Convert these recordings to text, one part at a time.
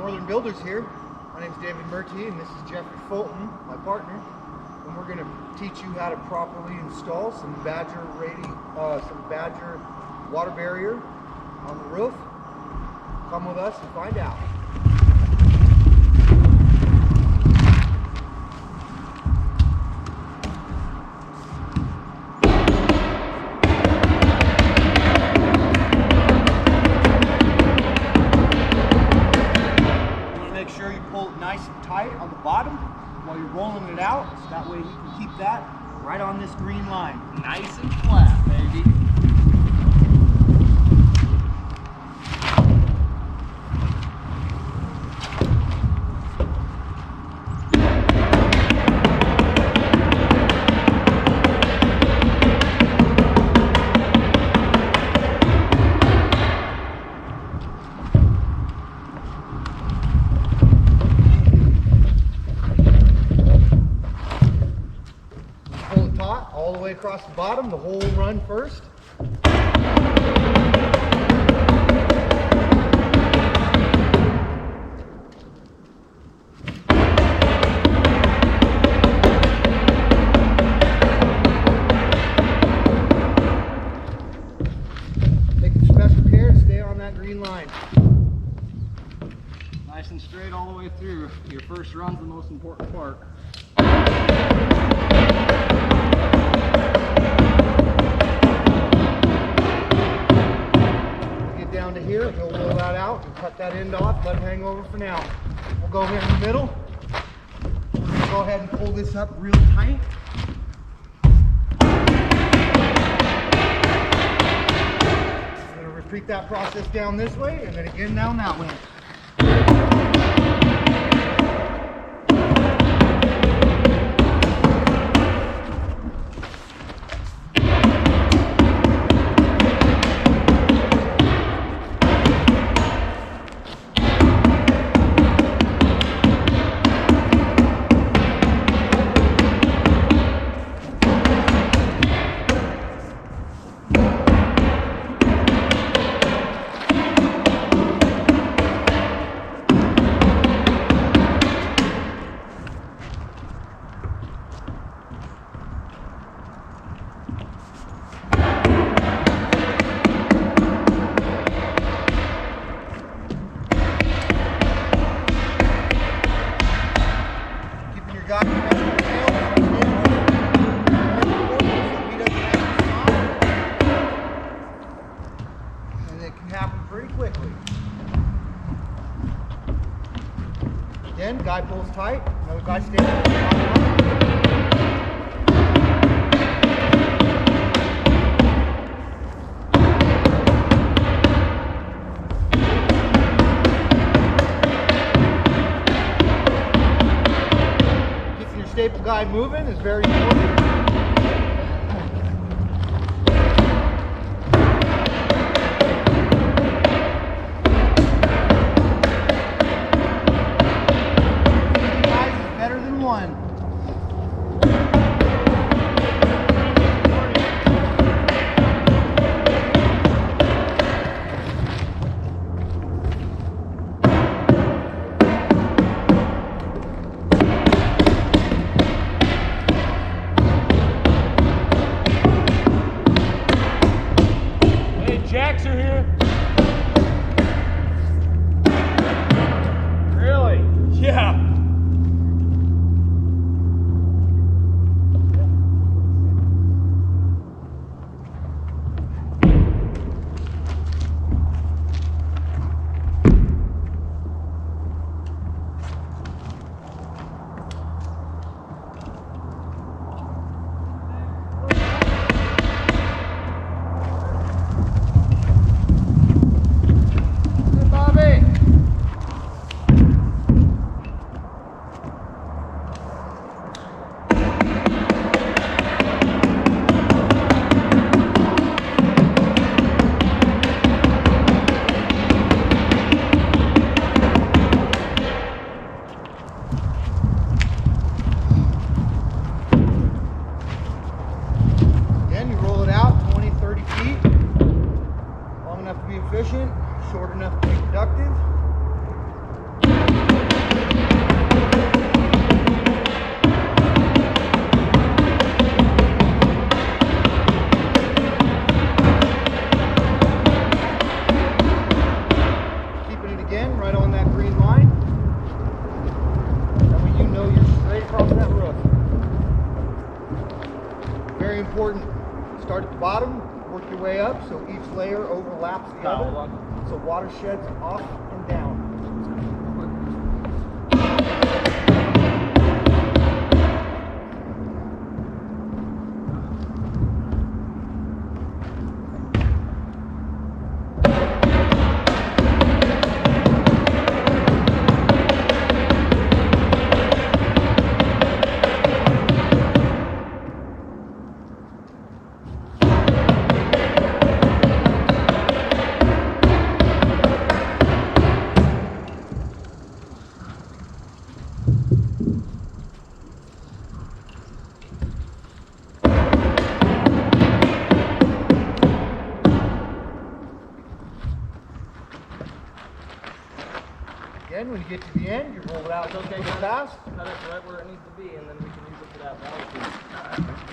Northern Builders here. My name is David Murty and this is Jeffrey Fulton, my partner. And we're going to teach you how to properly install some Badger water barrier on the roof. Come with us and find out. Make sure you pull it nice and tight on the bottom while you're rolling it out, so that way you can keep that right on this green line. Nice and flat, baby. All the way across the bottom, the whole run first. Taking special care to stay on that green line. Nice and straight all the way through. Your first run's the most important part. Get down to here, we'll roll that out and cut that end off, let it hang over for now. We'll go here in the middle. We're going to go ahead and pull this up real tight. We're going to repeat that process down this way and then again down that way. And it can happen pretty quickly. Again, guy pulls tight, another guy stays on the staple guide moving is very important. Guys is better than one. Jacks are here. Really? Yeah. efficient, short enough to be productive. Work your way up so each layer overlaps the other. So water sheds off and down. Again, when you get to the end, you roll it out Okay, really cut fast. it right where it needs to be, and then we can use it for that valve.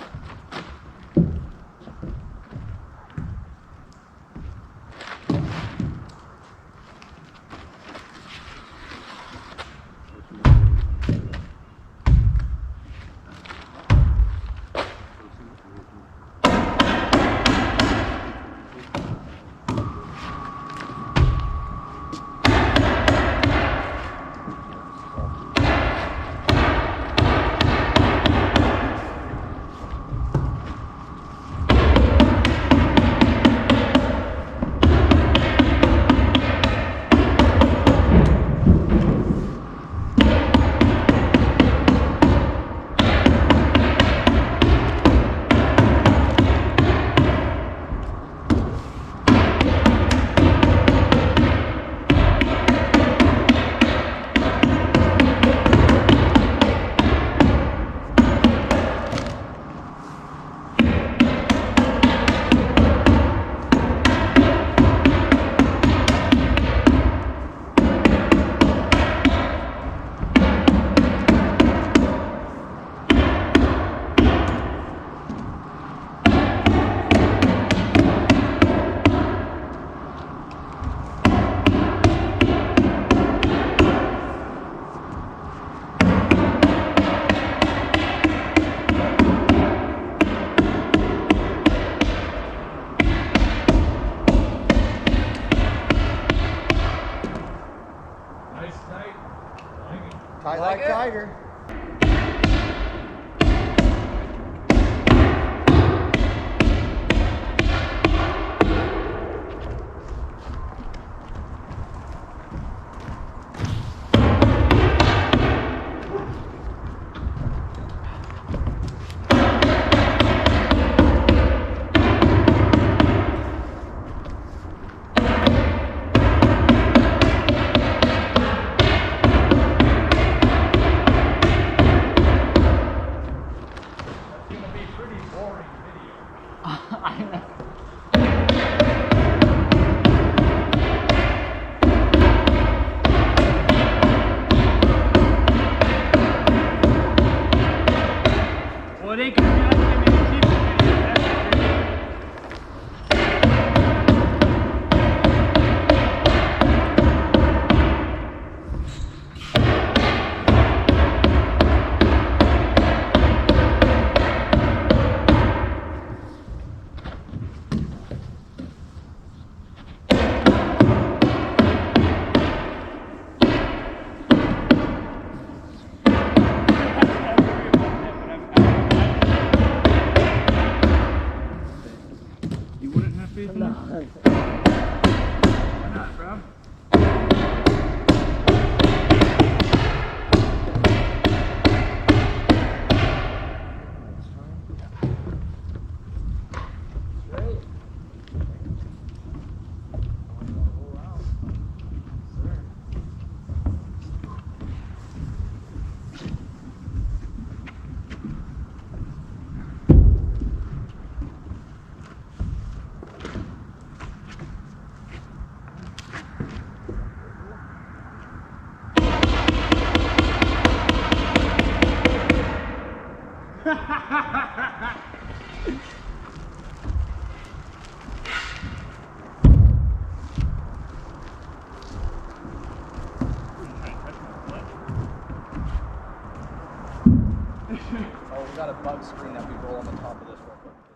Tight like tiger. Well, they can not give me the cheap video, that's for sure. You wouldn't have faith in No. this? Why not, bro? Oh, we got a bug screen that we roll on the top of this real quick.